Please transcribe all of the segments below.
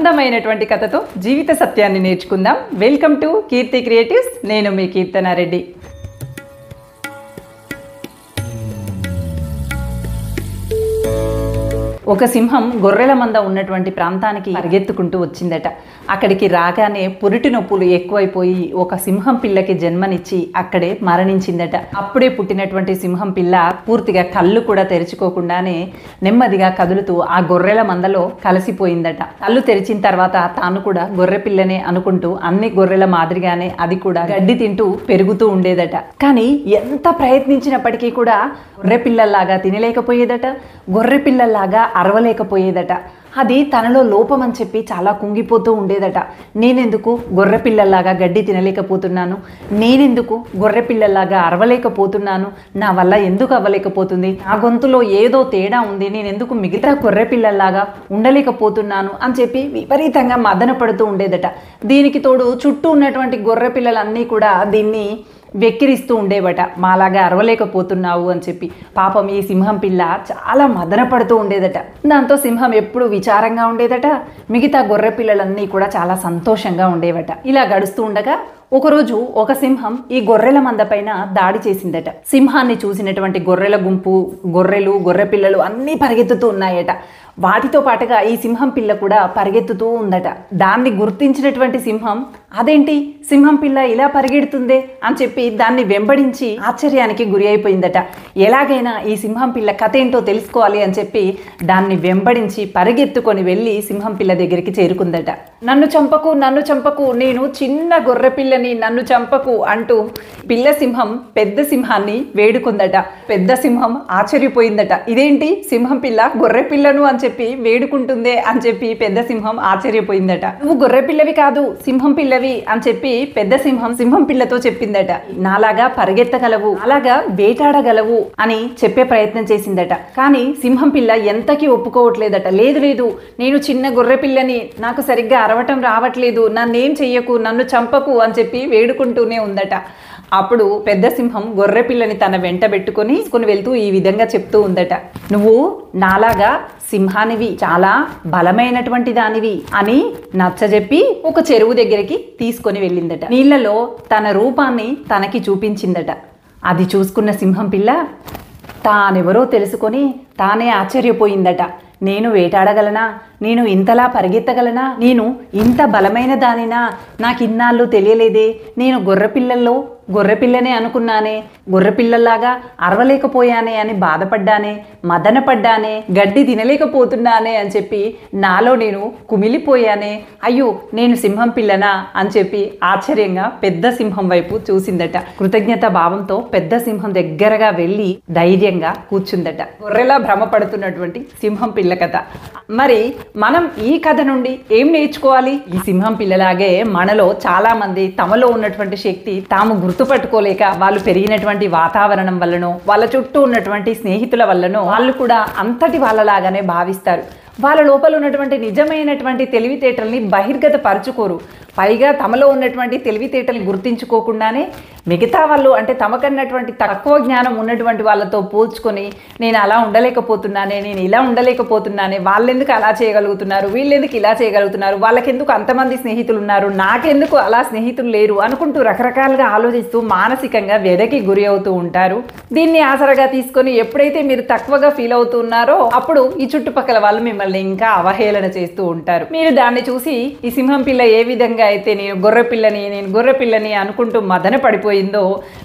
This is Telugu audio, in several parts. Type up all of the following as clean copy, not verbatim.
అందమైనటువంటి కథతో జీవిత సత్యాన్ని నేర్చుకుందాం. Welcome to Keerthi creatives. నేను మీ కీర్తనారెడ్డి. ఒక సింహం గొర్రెల మంద ఉన్నటువంటి ప్రాంతానికి పరిగెత్తుకుంటూ వచ్చిందట. అక్కడికి రాగానే పురిటి నొప్పులు ఎక్కువైపోయి ఒక సింహం పిల్లకి జన్మనిచ్చి అక్కడే మరణించిందట. అప్పుడే పుట్టినటువంటి సింహం పిల్ల పూర్తిగా కళ్ళు కూడా తెరుచుకోకుండానే నెమ్మదిగా కదులుతూ ఆ గొర్రెల మందలో కలిసిపోయిందట. కళ్ళు తెరిచిన తర్వాత తాను కూడా గొర్రె పిల్లనే అనుకుంటూ అన్ని గొర్రెల మాదిరిగానే అది కూడా గడ్డి తింటూ పెరుగుతూ ఉండేదట. కానీ ఎంత ప్రయత్నించినప్పటికీ కూడా గొర్రె పిల్లల్లాగా తినలేకపోయేదట, గొర్రె పిల్లల్లాగా అరవలేకపోయేదట. అది తనలో లోపం అని చెప్పి చాలా కుంగిపోతూ ఉండేదట. నేనెందుకు గొర్రె పిల్లల్లాగా గడ్డి తినలేకపోతున్నాను, నేనెందుకు గొర్రె పిల్లల్లాగా అరవలేకపోతున్నాను, నా వల్ల ఎందుకు అవ్వలేకపోతుంది, నా గొంతులో ఏదో తేడా ఉంది, నేనెందుకు మిగతా గొర్రె పిల్లల్లాగా ఉండలేకపోతున్నాను అని చెప్పి విపరీతంగా మదన పడుతూ ఉండేదట. దీనికి తోడు చుట్టూ ఉన్నటువంటి గొర్రె పిల్లలన్నీ కూడా దీన్ని వెక్కిరిస్తూ ఉండేవట, మాలాగా అరవలేకపోతున్నావు అని చెప్పి. పాపం ఈ సింహం పిల్ల చాలా మదన పడుతూ ఉండేదట. దాంతో సింహం ఎప్పుడు విచారంగా ఉండేదట, మిగతా గొర్రె పిల్లలన్నీ కూడా చాలా సంతోషంగా ఉండేవట. ఇలా గడుస్తూ ఉండగా ఒకరోజు ఒక సింహం ఈ గొర్రెల మంద పైన దాడి చేసిందట. సింహాన్ని చూసినటువంటి గొర్రెల గుంపు, గొర్రెలు, గొర్రె పిల్లలు అన్నీ పరిగెత్తుతూ ఉన్నాయట. వాటితో పాటుగా ఈ సింహం పిల్ల కూడా పరిగెత్తుతూ ఉందట. దాన్ని గుర్తించినటువంటి సింహం, అదేంటి సింహం పిల్ల ఇలా పరిగెడుతుందే అని చెప్పి దాన్ని వెంబడించి ఆశ్చర్యానికి గురి అయిపోయిందట. ఎలాగైనా ఈ సింహం పిల్ల కథ ఏంటో తెలుసుకోవాలి అని చెప్పి దాన్ని వెంబడించి పరిగెత్తుకొని వెళ్ళి సింహం పిల్ల దగ్గరికి చేరుకుందట. నన్ను చంపకు, నన్ను చంపకు, నేను చిన్న గొర్రె పిల్లని, నన్ను చంపకు అంటూ పిల్ల సింహం పెద్ద సింహాన్ని వేడుకుందట. పెద్ద సింహం ఆశ్చర్యపోయిందట, ఇదేంటి సింహం పిల్ల గొర్రె పిల్లను అని చెప్పి వేడుకుంటుందే అని చెప్పి పెద్ద సింహం ఆశ్చర్యపోయిందట. నువ్వు గొర్రె పిల్లవి కాదు, సింహం పిల్లవి అని చెప్పి పెద్ద సింహం సింహం పిల్లతో చెప్పిందట. నాలాగా పరిగెత్తగలవు, అలాగా వేటాడగలవు అని చెప్పే ప్రయత్నం చేసిందట. కానీ సింహం పిల్ల ఎంతకీ ఒప్పుకోవట్లేదట. లేదు లేదు, నేను చిన్న గొర్రె పిల్లని, నాకు సరిగ్గా అరవటం రావట్లేదు, నన్నేం చెయ్యకు, నన్ను చంపకు అని చెప్పి వేడుకుంటూనే ఉందట. అప్పుడు పెద్ద సింహం గొర్రె పిల్లని తన వెంట పెట్టుకొని వెళ్తూ ఈ విధంగా చెప్తూ ఉందట, నువ్వు నాలాగా సింహానివి, చాలా బలమైనటువంటి దానివి అని నచ్చజెప్పి ఒక చెరువు దగ్గరికి తీసుకొని వెళ్ళిందట. నీళ్లలో తన రూపాన్ని తనకి చూపించిందట. అది చూసుకున్న సింహం పిల్ల తానెవరో తెలుసుకొని తానే ఆశ్చర్యపోయిందట. నేను వేటాడగలనా, నేను ఇంతలా పరిగెత్తగలనా, నేను ఇంత బలమైన దానినా, నాకు ఇన్నాళ్ళు తెలియలేదే, నేను గొర్రెపిల్లనే అనుకున్నానే, గొర్రెపిల్లల్లాగా అరవలేకపోయానే అని బాధపడ్డానే, మదన పడ్డానే, గడ్డి తినలేకపోతున్నానే అని చెప్పి నాలో నేను కుమిలిపోయానే, అయ్యో నేను సింహం పిల్లనా అని చెప్పి ఆశ్చర్యంగా పెద్ద సింహం వైపు చూసిందట. కృతజ్ఞత భావంతో పెద్ద సింహం దగ్గరగా వెళ్ళి ధైర్యంగా కూర్చుందట. గొర్రెలా భ్రమపడుతున్నటువంటి సింహం పిల్ల కథ. మరి మనం ఈ కథ నుండి ఏం నేర్చుకోవాలి? ఈ సింహం పిల్లలాగే మనలో చాలా మంది తమలో ఉన్నటువంటి శక్తి తాము గుర్తుపట్టుకోలేక వాళ్ళు పెరిగినటువంటి వాతావరణం వల్లనో, వాళ్ళ చుట్టూ ఉన్నటువంటి స్నేహితుల వల్లనో వాళ్ళు కూడా అంతటి వాళ్ళలాగానే భావిస్తారు. వాళ్ళ లోపల ఉన్నటువంటి నిజమైనటువంటి తెలివితేటల్ని బహిర్గతపరచుకోరు. పైగా తమలో ఉన్నటువంటి తెలివితేటల్ని గుర్తించుకోకుండానే మిగతా వాళ్ళు, అంటే తమకన్నటువంటి తక్కువ జ్ఞానం ఉన్నటువంటి వాళ్ళతో పోల్చుకొని నేను అలా ఉండలేకపోతున్నానే, నేను ఇలా ఉండలేకపోతున్నానే, వాళ్ళెందుకు అలా చేయగలుగుతున్నారు, వీళ్ళెందుకు ఇలా చేయగలుగుతున్నారు, వాళ్ళకెందుకు అంతమంది స్నేహితులు ఉన్నారు, నాకెందుకు అలా స్నేహితులు లేరు అనుకుంటూ రకరకాలుగా ఆలోచిస్తూ మానసికంగా వ్యధకి గురి అవుతూ ఉంటారు. దీన్ని ఆసరగా తీసుకొని ఎప్పుడైతే మీరు తక్కువగా ఫీల్ అవుతున్నారో అప్పుడు ఈ చుట్టుపక్కల వాళ్ళు మిమ్మల్ని ఇంకా అవహేళన చేస్తూ ఉంటారు. మీరు దాన్ని చూసి ఈ సింహం పిల్ల ఏ విధంగా అయితే నేను గొర్రె పిల్లని అనుకుంటూ మదన పడిపోయిందో,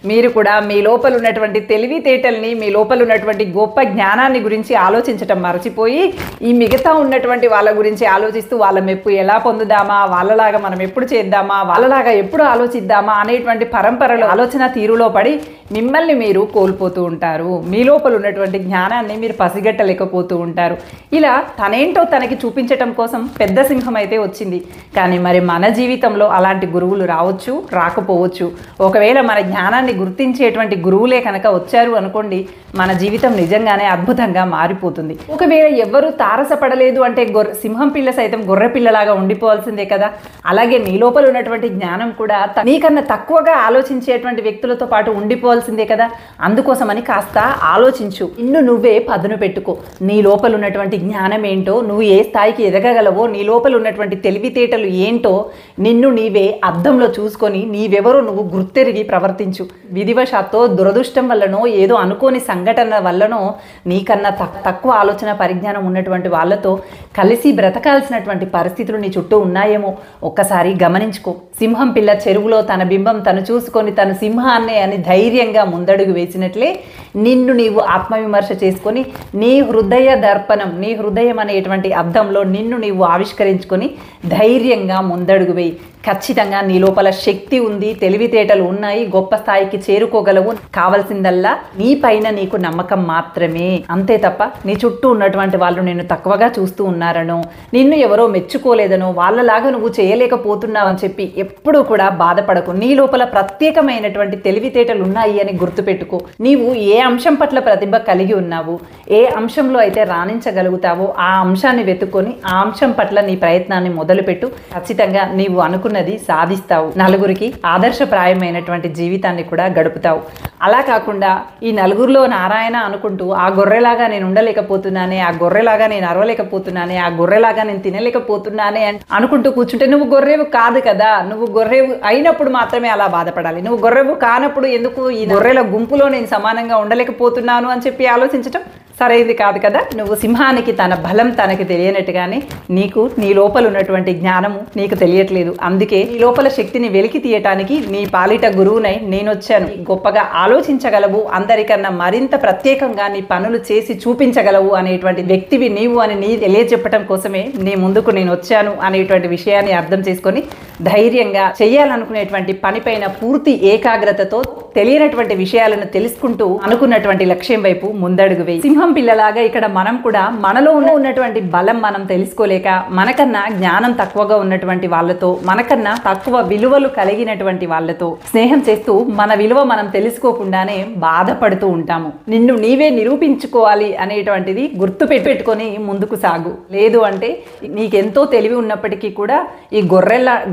మీరు కూడా మీ లోపల ఉన్నటువంటి తెలివితేటల్ని, మీ లోపల ఉన్నటువంటి గొప్ప జ్ఞానాన్ని గురించి ఆలోచించటం మరచిపోయి ఈ మిగతా ఉన్నటువంటి వాళ్ళ గురించి ఆలోచిస్తూ వాళ్ళ మెప్పు ఎలా పొందుదామా, వాళ్ళలాగా మనం ఎప్పుడు చేద్దామా, వాళ్ళలాగా ఎప్పుడు ఆలోచిద్దామా అనేటువంటి పరంపరలో ఆలోచన తీరులో పడి మిమ్మల్ని మీరు కోల్పోతూ ఉంటారు. మీ లోపల ఉన్నటువంటి జ్ఞానాన్ని మీరు పసిగట్టలేకపోతూ ఉంటారు. ఇలా తనేంటో తనకి చూపించటం కోసం పెద్ద సింహం అయితే వచ్చింది. కానీ మరి మన జీవితంలో అలాంటి గురువులు రావచ్చు, రాకపోవచ్చు. ఒకవేళ మన జ్ఞానాన్ని గుర్తించేటువంటి గురువులే కనుక వచ్చారు అనుకోండి, మన జీవితం నిజంగానే అద్భుతంగా మారిపోతుంది. ఒకవేళ ఎవ్వరూ తారసపడలేదు అంటే సింహం పిల్ల సైతం గొర్రె పిల్లలాగా ఉండిపోవాల్సిందే కదా. అలాగే నీ లోపల ఉన్నటువంటి జ్ఞానం కూడా నీకన్నా తక్కువగా ఆలోచించేటువంటి వ్యక్తులతో పాటు ఉండిపోవాల్సిందే కదా. అందుకోసమని కాస్త ఆలోచించు, నిన్ను నువ్వే పదును పెట్టుకో. నీ లోపల ఉన్నటువంటి జ్ఞానం ఏంటి, ఏంటో, నువ్వు ఏ స్థాయికి ఎదగగలవో, నీ లోపల ఉన్నటువంటి తెలివితేటలు ఏంటో నిన్ను నీవే అద్దంలో చూసుకొని నీవెవరో నువ్వు గుర్తెరిగి ప్రవర్తించు. విధివశాత్తో దురదృష్టం వల్లనో ఏదో అనుకోని సంఘటన వల్లనో నీకన్నా తక్కువ ఆలోచన పరిజ్ఞానం ఉన్నటువంటి వాళ్ళతో కలిసి బ్రతకాల్సినటువంటి పరిస్థితులు నీ చుట్టూ ఉన్నాయేమో ఒక్కసారి గమనించుకో. సింహం పిల్ల చెరువులో తన బింబం తను చూసుకొని తను సింహాన్నే అని ధైర్యంగా ముందడుగు వేసినట్లే నిన్ను నీవు ఆత్మవిమర్శ చేసుకొని నీ హృదయ దర్పణం, నీ హృదయం అనేటువంటి అద్దంలో నిన్ను నీవు ఆవిష్కరించుకొని ధైర్యంగా ముందడుగు వేయి. ఖచ్చితంగా నీ లోపల శక్తి ఉంది, తెలివితేటలు ఉన్నాయి, గొప్ప స్థాయికి చేరుకోగలవు. కావాల్సిందల్లా నీ పైన నీకు నమ్మకం మాత్రమే, అంతే తప్ప నీ చుట్టూ ఉన్నటువంటి వాళ్ళు నిన్ను తక్కువగా చూస్తూ ఉన్నారనో, నిన్ను ఎవరో మెచ్చుకోలేదనో, వాళ్ళలాగా నువ్వు చేయలేకపోతున్నావు అని చెప్పి ఎప్పుడూ కూడా బాధపడకు. నీ లోపల ప్రత్యేకమైనటువంటి తెలివితేటలు ఉన్నాయి అని గుర్తుపెట్టుకో. నీవు ఏ అంశం పట్ల ప్రతిభ కలిగి ఉన్నావు, ఏ అంశంలో అయితే రాణించగలుగుతావో ఆ అంశాన్ని వెతుక్కొని ఆ అంశం పట్ల నీ ప్రయత్నాన్ని మొదలుపెట్టు. ఖచ్చితంగా నీవు అనుకున్నది సాధిస్తావు. నలుగురికి ఆదర్శప్రాయమైనటువంటి జీవితాన్ని కూడా గడుపుతావు. అలా కాకుండా ఈ నలుగురిలో నారాయణ అనుకుంటూ ఆ గొర్రెలాగా నేను ఉండలేకపోతున్నానే, ఆ గొర్రెలాగా నేను అరవలేకపోతున్నానే, ఆ గొర్రెలాగా నేను తినలేకపోతున్నానే అనుకుంటూ కూర్చుంటే నువ్వు గొర్రెవు కాదు కదా. నువ్వు గొర్రెవు అయినప్పుడు మాత్రమే అలా బాధపడాలి. నువ్వు గొర్రెవు కానప్పుడు ఎందుకు ఈ గొర్రెల గుంపులో నేను సమానంగా ఉండలేకపోతున్నాను అని చెప్పి ఆలోచించటం సరైనది కాదు కదా. నువ్వు సింహానికి తన బలం తనకి తెలియనట్టుగానే నీకు నీ లోపల ఉన్నటువంటి జ్ఞానము నీకు తెలియట్లేదు. అందుకే నీ లోపల శక్తిని వెలికి తీయటానికి నీ పాలిట గురువునై నేను వచ్చాను. గొప్పగా ఆలోచించగలవు, అందరికన్నా మరింత ప్రత్యేకంగా నీ పనులు చేసి చూపించగలవు అనేటువంటి వ్యక్తివి నీవు అని నీ తెలియజెప్పటం కోసమే నీ ముందుకు నేను వచ్చాను అనేటువంటి విషయాన్ని అర్థం చేసుకొని ధైర్యంగా చేయాలనుకునేటువంటి పనిపైన పూర్తి ఏకాగ్రతతో తెలియనటువంటి విషయాలను తెలుసుకుంటూ అనుకున్నటువంటి లక్ష్యం వైపు ముందడుగు వేయి. సింహం పిల్లలాగా ఇక్కడ మనం కూడా మనలో ఉన్నటువంటి బలం మనం తెలుసుకోలేక మనకన్నా జ్ఞానం తక్కువగా ఉన్నటువంటి వాళ్ళతో, మనకన్నా తక్కువ విలువలు కలిగినటువంటి వాళ్ళతో స్నేహం చేస్తూ మన విలువ మనం తెలుసుకోకుండానే బాధపడుతూ ఉంటాము. నిన్ను నీవే నిరూపించుకోవాలి అనేటువంటిది గుర్తు పెట్టుకొని ముందుకు సాగు. లేదు అంటే నీకెంతో తెలివి ఉన్నప్పటికీ కూడా ఈ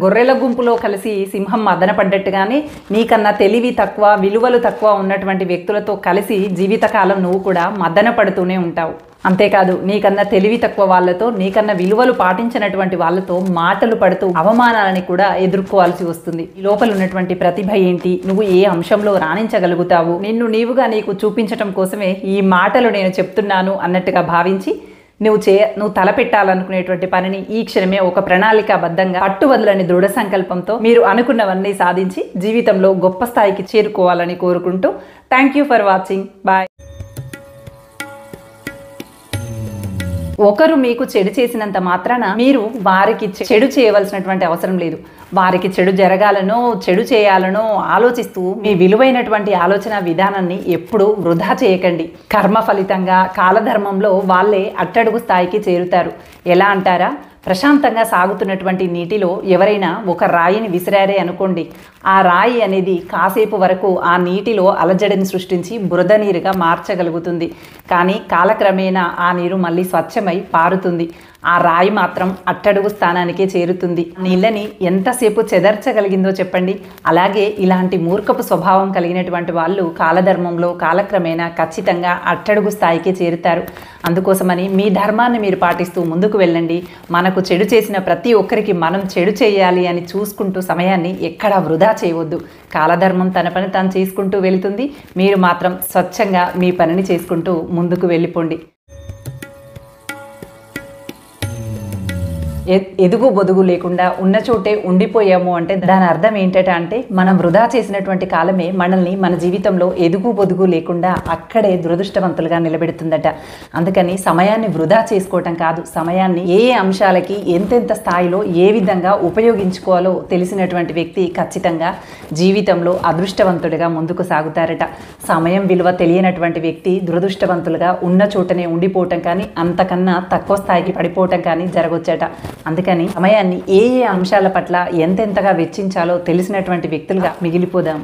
గొర్రెల గుంపులో కలిసి సింహం మదన పడ్డట్టుగానే నీకన్నా తెలివి తక్కువ, విలువలు తక్కువ ఉన్నటువంటి వ్యక్తులతో కలిసి జీవితకాలం నువ్వు కూడా మదన పడుతూనే ఉంటావు. అంతేకాదు నీకన్నా తెలివి తక్కువ వాళ్ళతో, నీకన్నా విలువలు పాటించినటువంటి వాళ్ళతో మాటలు పడుతూ అవమానాలని కూడా ఎదుర్కోవాల్సి వస్తుంది. ఈ లోపల ఉన్నటువంటి ప్రతిభ ఏంటి, నువ్వు ఏ అంశంలో రాణించగలుగుతావు, నిన్ను నీవుగా నీకు చూపించటం కోసమే ఈ మాటలు నేను చెప్తున్నాను అన్నట్టుగా భావించి నువ్వు తలపెట్టాలనుకునేటువంటి పనిని ఈ క్షణమే ఒక ప్రణాళికాబద్ధంగా పట్టువదలని దృఢ సంకల్పంతో మీరు అనుకున్నవన్నీ సాధించి జీవితంలో గొప్ప స్థాయికి చేరుకోవాలని కోరుకుంటూ thank you for watching. Bye. ఒకరు మీకు చెడు చేసినంత మాత్రాన మీరు వారికి చెడు చేయవలసినటువంటి అవసరం లేదు. వారికి చెడు జరగాలనో చెడు చేయాలనో ఆలోచిస్తూ మీ విలువైనటువంటి ఆలోచన విధానాన్ని ఎప్పుడూ వృధా చేయకండి. కర్మ ఫలితంగా కాలధర్మంలో వాళ్ళే అట్టడుగు స్థాయికి చేరుతారు. ఎలా అంటారా, ప్రశాంతంగా సాగుతున్నటువంటి నీటిలో ఎవరైనా ఒక రాయిని విసిరారే అనుకోండి, ఆ రాయి అనేది కాసేపు వరకు ఆ నీటిలో అలజడిని సృష్టించి బురద నీరుగా మార్చగలుగుతుంది. కానీ కాలక్రమేణా ఆ నీరు మళ్ళీ స్వచ్ఛమై పారుతుంది. ఆ రాయి మాత్రం అట్టడుగు స్థానానికే చేరుతుంది. నీళ్ళని ఎంతసేపు చెదర్చగలిగిందో చెప్పండి. అలాగే ఇలాంటి మూర్ఖపు స్వభావం కలిగినటువంటి వాళ్ళు కాలధర్మంలో కాలక్రమేణా ఖచ్చితంగా అట్టడుగు స్థాయికే చేరుతారు. అందుకోసమని మీ ధర్మాన్ని మీరు పాటిస్తూ ముందుకు వెళ్ళండి. మనకు చెడు చేసిన ప్రతి ఒక్కరికి మనం చెడు చేయాలి అని చూసుకుంటూ సమయాన్ని ఎక్కడా వృధా చేయవద్దు. కాలధర్మం తన పని తాను చేసుకుంటూ వెళుతుంది. మీరు మాత్రం స్వచ్ఛంగా మీ పనిని చేసుకుంటూ ముందుకు వెళ్ళిపోండి. ఎదుగు బొదుగు లేకుండా ఉన్న చోటే ఉండిపోయాము అంటే దాని అర్థం ఏంటంటే మనం వృధా చేసినటువంటి కాలమే మనల్ని మన జీవితంలో ఎదుగు బొదుగు లేకుండా అక్కడే దురదృష్టవంతులుగా నిలబెడుతుందట. అందుకని సమయాన్ని వృధా చేసుకోవటం కాదు, సమయాన్ని ఏ అంశాలకి ఎంతెంత స్థాయిలో ఏ విధంగా ఉపయోగించుకోవాలో తెలిసినటువంటి వ్యక్తి ఖచ్చితంగా జీవితంలో అదృష్టవంతుడిగా ముందుకు సాగుతారట. సమయం విలువ తెలియనటువంటి వ్యక్తి దురదృష్టవంతులుగా ఉన్న చోటనే ఉండిపోవటం కానీ అంతకన్నా తక్కువ స్థాయికి పడిపోవటం కానీ జరగొచ్చట. అందుకని సమయాన్ని ఏ అంశాల పట్ల ఎంతెంతగా వెచ్చించాలో తెలిసినటువంటి వ్యక్తులుగా మిగిలిపోదాం.